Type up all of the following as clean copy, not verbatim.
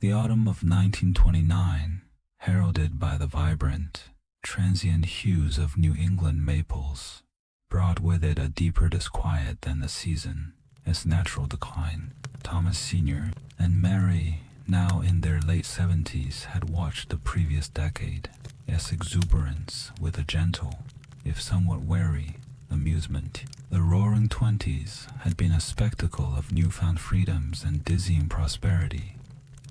The autumn of 1929, heralded by the vibrant, transient hues of New England maples, brought with it a deeper disquiet than the season, its natural decline. Thomas Sr. and Mary, now in their late 70s, had watched the previous decade, its exuberance with a gentle, if somewhat wary, amusement. The roaring 20s had been a spectacle of newfound freedoms and dizzying prosperity,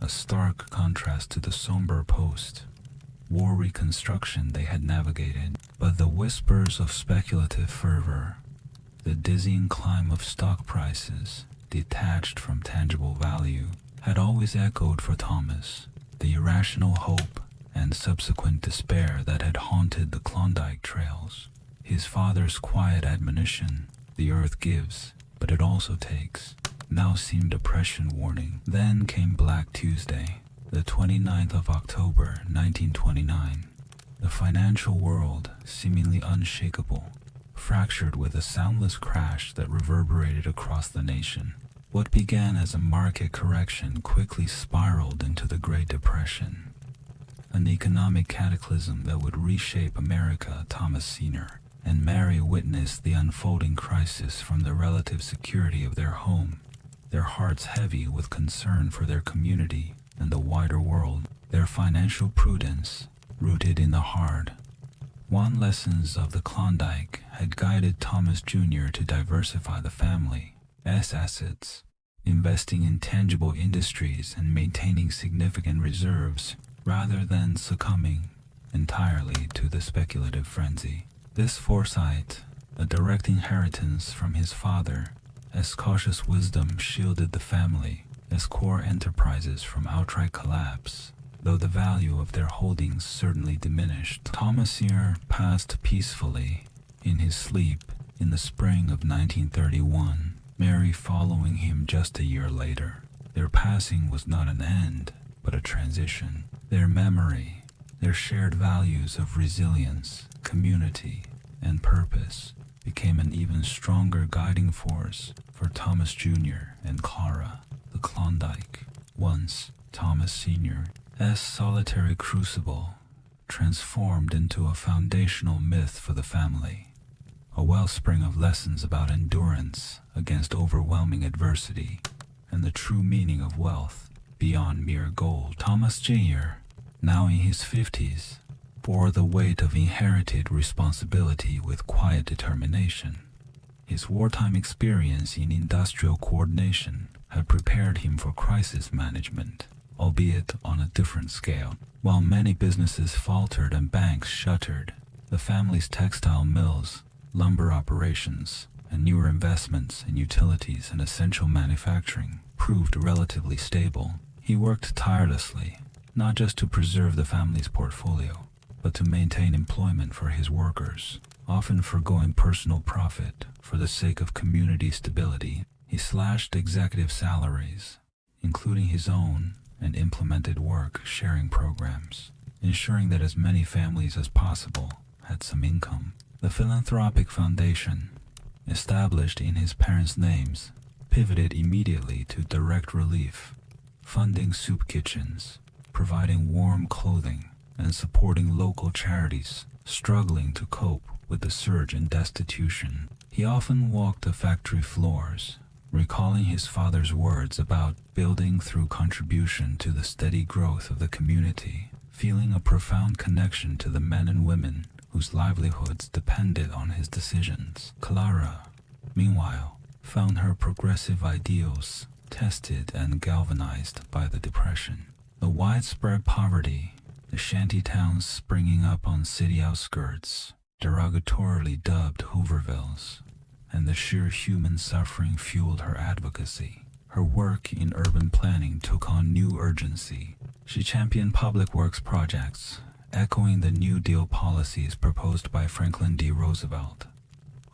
a stark contrast to the somber post-war reconstruction they had navigated. But the whispers of speculative fervor, the dizzying climb of stock prices, detached from tangible value, had always echoed for Thomas. The irrational hope and subsequent despair that had haunted the Klondike trails. His father's quiet admonition, "The earth gives, but it also takes," now seemed a prescient warning. Then came Black Tuesday, the 29th of October, 1929. The financial world, seemingly unshakable, fractured with a soundless crash that reverberated across the nation. What began as a market correction quickly spiraled into the Great Depression, an economic cataclysm that would reshape America. Thomas Sr. and Mary witnessed the unfolding crisis from the relative security of their home, their hearts heavy with concern for their community and the wider world. Their financial prudence, rooted in the hard-won lessons of the Klondike, had guided Thomas Jr. to diversify the family's assets, investing in tangible industries and maintaining significant reserves, rather than succumbing entirely to the speculative frenzy. This foresight, a direct inheritance from his father, as cautious wisdom shielded the family as core enterprises from outright collapse. Though the value of their holdings certainly diminished, Thomas Sr. passed peacefully in his sleep in the spring of 1931, Mary following him just a year later. Their passing was not an end, but a transition. Their memory, their shared values of resilience, community, and purpose became an even stronger guiding force for Thomas Jr. and Clara. The Klondike, once Thomas Sr.'s solitary crucible, transformed into a foundational myth for the family, a wellspring of lessons about endurance against overwhelming adversity and the true meaning of wealth beyond mere gold. Thomas Jr., now in his 50s, bore the weight of inherited responsibility with quiet determination. His wartime experience in industrial coordination had prepared him for crisis management, albeit on a different scale. While many businesses faltered and banks shuttered, the family's textile mills, lumber operations, and newer investments in utilities and essential manufacturing proved relatively stable. He worked tirelessly, not just to preserve the family's portfolio, but to maintain employment for his workers, often forgoing personal profit for the sake of community stability. He slashed executive salaries, including his own, and implemented work-sharing programs, ensuring that as many families as possible had some income. The philanthropic foundation, established in his parents' names, pivoted immediately to direct relief, funding soup kitchens, providing warm clothing, and supporting local charities struggling to cope with the surge in destitution. He often walked the factory floors, recalling his father's words about building through contribution to the steady growth of the community, feeling a profound connection to the men and women whose livelihoods depended on his decisions. Clara, meanwhile, found her progressive ideals tested and galvanized by the Depression. The widespread poverty, the shanty towns springing up on city outskirts, derogatorily dubbed Hoovervilles, and the sheer human suffering fueled her advocacy. Her work in urban planning took on new urgency. She championed public works projects, echoing the New Deal policies proposed by Franklin D. Roosevelt,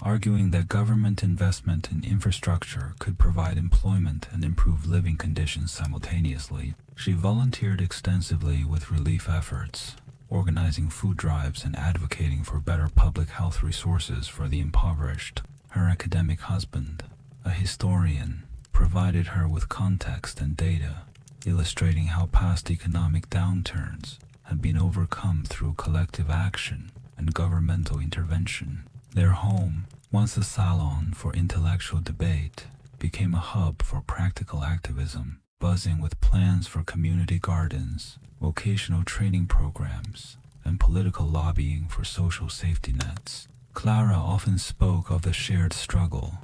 arguing that government investment in infrastructure could provide employment and improve living conditions simultaneously. She volunteered extensively with relief efforts, organizing food drives and advocating for better public health resources for the impoverished. Her academic husband, a historian, provided her with context and data, illustrating how past economic downturns had been overcome through collective action and governmental intervention. Their home, once a salon for intellectual debate, became a hub for practical activism, buzzing with plans for community gardens, vocational training programs, and political lobbying for social safety nets. Clara often spoke of the shared struggle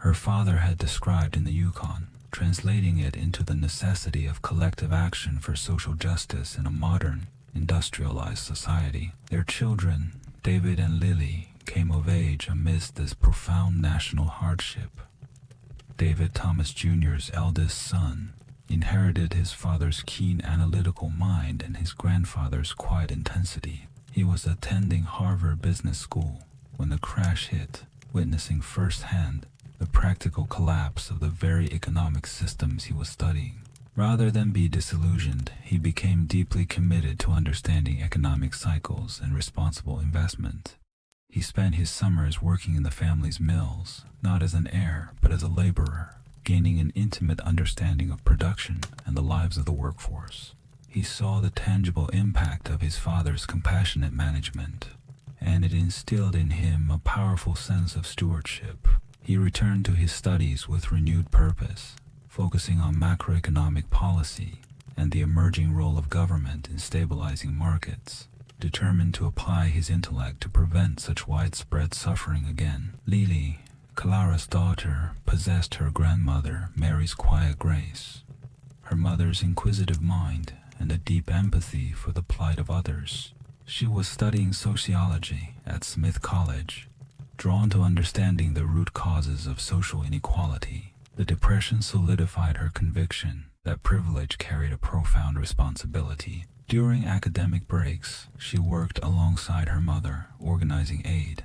her father had described in the Yukon, translating it into the necessity of collective action for social justice in a modern, industrialized society. Their children, David and Lily, came of age amidst this profound national hardship. David Thomas Jr.'s eldest son inherited his father's keen analytical mind and his grandfather's quiet intensity. He was attending Harvard Business School when the crash hit, witnessing firsthand the practical collapse of the very economic systems he was studying. Rather than be disillusioned, he became deeply committed to understanding economic cycles and responsible investment. He spent his summers working in the family's mills, not as an heir, but as a laborer, gaining an intimate understanding of production and the lives of the workforce. He saw the tangible impact of his father's compassionate management, and it instilled in him a powerful sense of stewardship. He returned to his studies with renewed purpose, focusing on macroeconomic policy and the emerging role of government in stabilizing markets, determined to apply his intellect to prevent such widespread suffering again. Lily, Clara's daughter, possessed her grandmother Mary's quiet grace, her mother's inquisitive mind, and a deep empathy for the plight of others. She was studying sociology at Smith College, drawn to understanding the root causes of social inequality. The Depression solidified her conviction that privilege carried a profound responsibility. During academic breaks, she worked alongside her mother, organizing aid,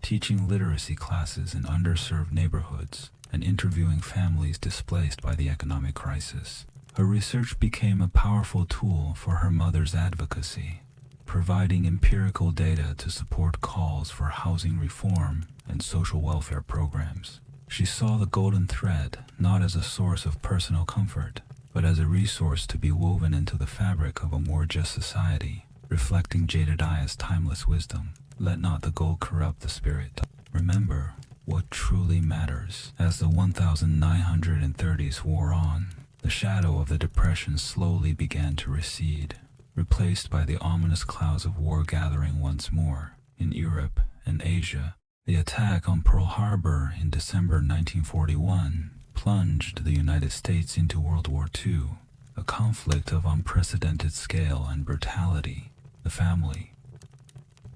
teaching literacy classes in underserved neighborhoods, and interviewing families displaced by the economic crisis. Her research became a powerful tool for her mother's advocacy, providing empirical data to support calls for housing reform and social welfare programs. She saw the golden thread not as a source of personal comfort, but as a resource to be woven into the fabric of a more just society, reflecting Jedediah's timeless wisdom. Let not the gold corrupt the spirit. Remember what truly matters. As the 1930s wore on, the shadow of the Depression slowly began to recede, replaced by the ominous clouds of war gathering once more. In Europe and Asia, the attack on Pearl Harbor in December 1941 plunged the United States into World War II, a conflict of unprecedented scale and brutality. The family,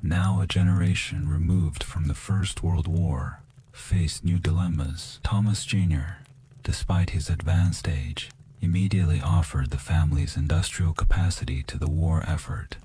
now a generation removed from the First World War, faced new dilemmas. Thomas Jr., despite his advanced age, immediately offered the family's industrial capacity to the war effort.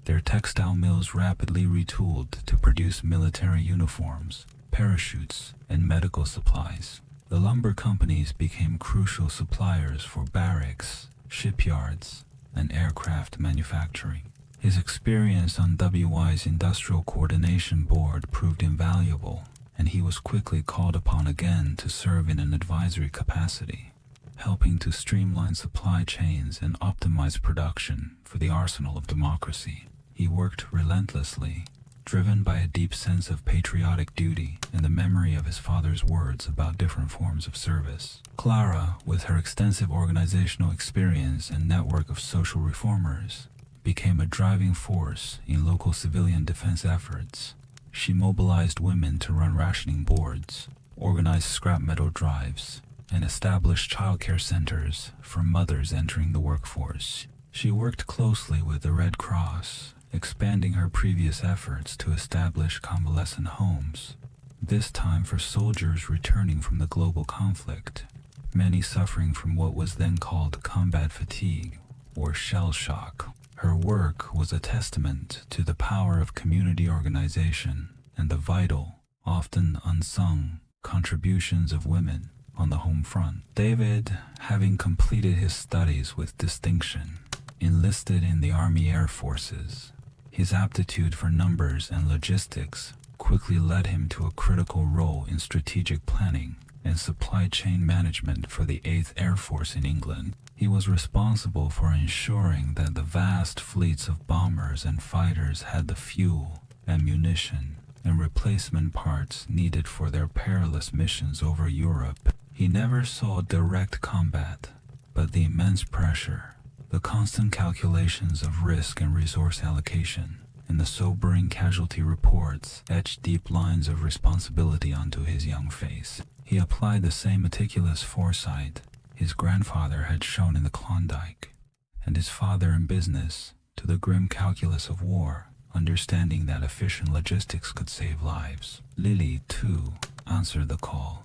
Their textile mills rapidly retooled to produce military uniforms, parachutes, and medical supplies. The lumber companies became crucial suppliers for barracks, shipyards, and aircraft manufacturing. His experience on WY's Industrial Coordination Board proved invaluable, and he was quickly called upon again to serve in an advisory capacity, helping to streamline supply chains and optimize production for the arsenal of democracy. He worked relentlessly, driven by a deep sense of patriotic duty and the memory of his father's words about different forms of service. Clara, with her extensive organizational experience and network of social reformers, became a driving force in local civilian defense efforts. She mobilized women to run rationing boards, organized scrap metal drives, and established childcare centers for mothers entering the workforce. She worked closely with the Red Cross, expanding her previous efforts to establish convalescent homes, this time for soldiers returning from the global conflict, many suffering from what was then called combat fatigue or shell shock. Her work was a testament to the power of community organization and the vital, often unsung, contributions of women on the home front. David, having completed his studies with distinction, enlisted in the Army Air Forces. His aptitude for numbers and logistics quickly led him to a critical role in strategic planning and supply chain management for the 8th Air Force in England. He was responsible for ensuring that the vast fleets of bombers and fighters had the fuel, ammunition, and replacement parts needed for their perilous missions over Europe. He never saw direct combat, but the immense pressure, the constant calculations of risk and resource allocation, and the sobering casualty reports etched deep lines of responsibility onto his young face. He applied the same meticulous foresight his grandfather had shown in the Klondike, and his father in business, to the grim calculus of war, understanding that efficient logistics could save lives. Lily, too, answered the call.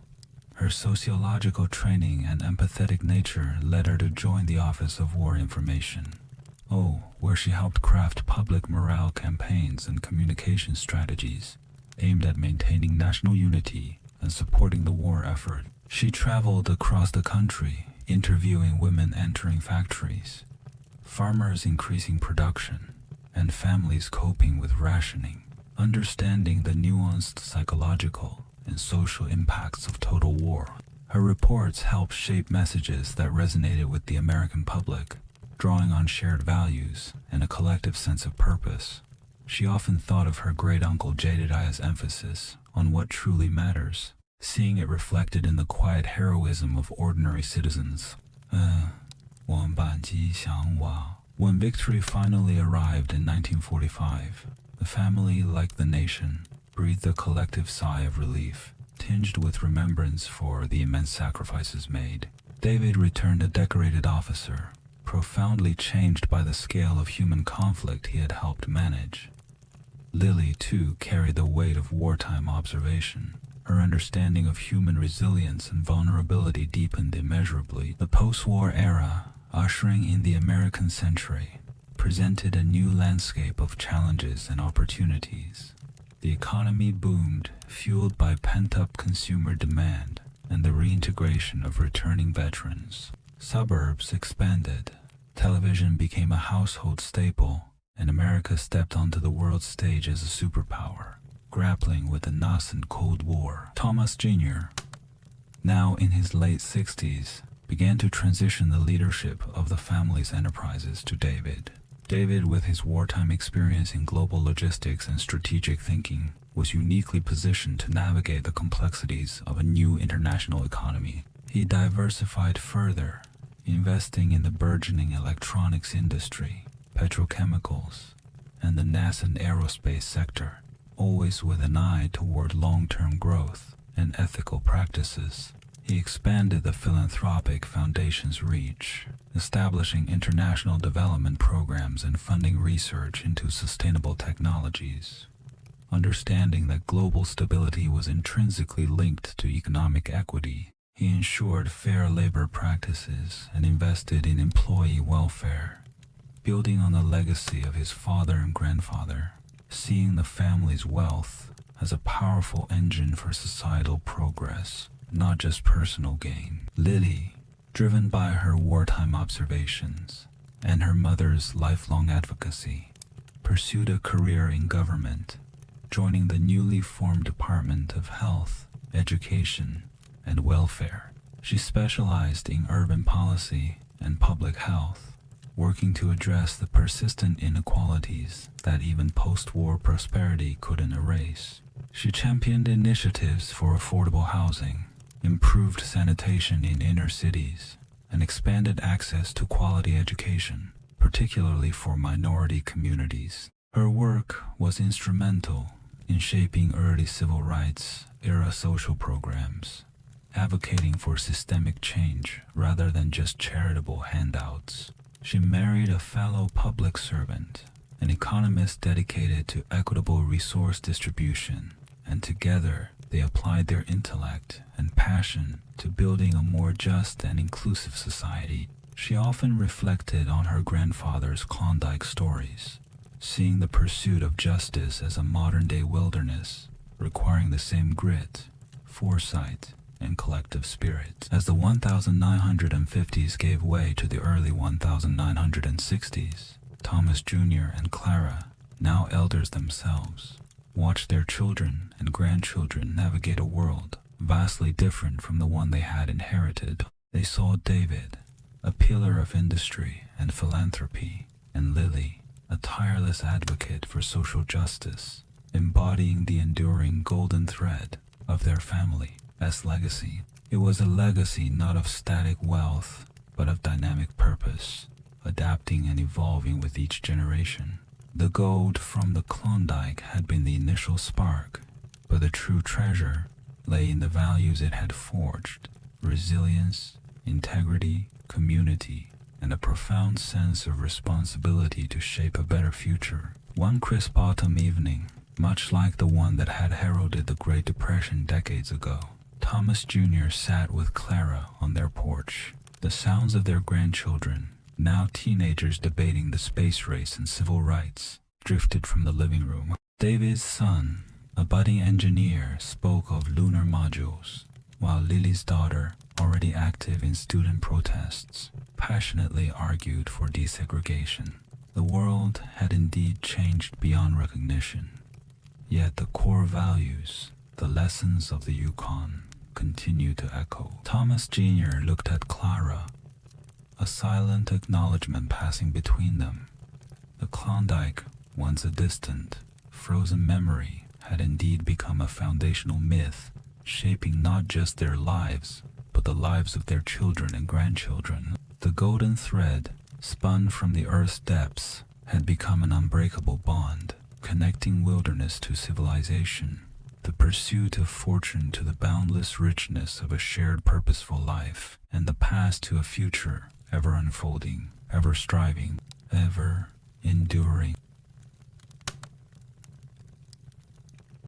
Her sociological training and empathetic nature led her to join the Office of War Information, where she helped craft public morale campaigns and communication strategies aimed at maintaining national unity and supporting the war effort. She traveled across the country, interviewing women entering factories, farmers increasing production, and families coping with rationing, understanding the nuanced psychological and social impacts of total war. Her reports helped shape messages that resonated with the American public, drawing on shared values and a collective sense of purpose. She often thought of her great-uncle Jedediah's emphasis on what truly matters, seeing it reflected in the quiet heroism of ordinary citizens. When victory finally arrived in 1945, the family, like the nation, breathed a collective sigh of relief, tinged with remembrance for the immense sacrifices made. David returned a decorated officer, profoundly changed by the scale of human conflict he had helped manage. Lily, too, carried the weight of wartime observation. Her understanding of human resilience and vulnerability deepened immeasurably. The post-war era, ushering in the American century, presented a new landscape of challenges and opportunities. The economy boomed, fueled by pent-up consumer demand and the reintegration of returning veterans. Suburbs expanded, television became a household staple, and America stepped onto the world stage as a superpower, grappling with the nascent Cold War. Thomas Jr., now in his late 60s, began to transition the leadership of the family's enterprises to David. David, with his wartime experience in global logistics and strategic thinking, was uniquely positioned to navigate the complexities of a new international economy. He diversified further, investing in the burgeoning electronics industry, petrochemicals, and the nascent aerospace sector, always with an eye toward long-term growth and ethical practices. He expanded the philanthropic foundation's reach, establishing international development programs and funding research into sustainable technologies. Understanding that global stability was intrinsically linked to economic equity, he ensured fair labor practices and invested in employee welfare, building on the legacy of his father and grandfather, seeing the family's wealth as a powerful engine for societal progress, not just personal gain. Lily, driven by her wartime observations and her mother's lifelong advocacy, pursued a career in government, joining the newly formed Department of Health, Education, and Welfare. She specialized in urban policy and public health, working to address the persistent inequalities that even post-war prosperity couldn't erase. She championed initiatives for affordable housing, improved sanitation in inner cities, and expanded access to quality education, particularly for minority communities. Her work was instrumental in shaping early civil rights era social programs, advocating for systemic change rather than just charitable handouts. She married a fellow public servant, an economist dedicated to equitable resource distribution, and together they applied their intellect and passion to building a more just and inclusive society. She often reflected on her grandfather's Klondike stories, seeing the pursuit of justice as a modern-day wilderness, requiring the same grit, foresight, and collective spirit. As the 1950s gave way to the early 1960s, Thomas Jr. and Clara, now elders themselves, watched their children and grandchildren navigate a world vastly different from the one they had inherited. They saw David, a pillar of industry and philanthropy, and Lily, a tireless advocate for social justice, embodying the enduring golden thread of their family's legacy. It was a legacy not of static wealth, but of dynamic purpose, adapting and evolving with each generation. The gold from the Klondike had been the initial spark, but the true treasure lay in the values it had forged: resilience, integrity, community, and a profound sense of responsibility to shape a better future. One crisp autumn evening, much like the one that had heralded the Great Depression decades ago, Thomas Jr. sat with Clara on their porch. The sounds of their grandchildren, now teenagers debating the space race and civil rights, drifted from the living room. David's son, a budding engineer, spoke of lunar modules, while Lily's daughter, already active in student protests, passionately argued for desegregation. The world had indeed changed beyond recognition, yet the core values, the lessons of the Yukon, continued to echo. Thomas Jr. looked at Clara, a silent acknowledgement passing between them. The Klondike, once a distant, frozen memory, had indeed become a foundational myth, shaping not just their lives, but the lives of their children and grandchildren. The golden thread, spun from the earth's depths, had become an unbreakable bond, connecting wilderness to civilization, the pursuit of fortune to the boundless richness of a shared purposeful life, and the past to a future ever unfolding, ever striving, ever enduring.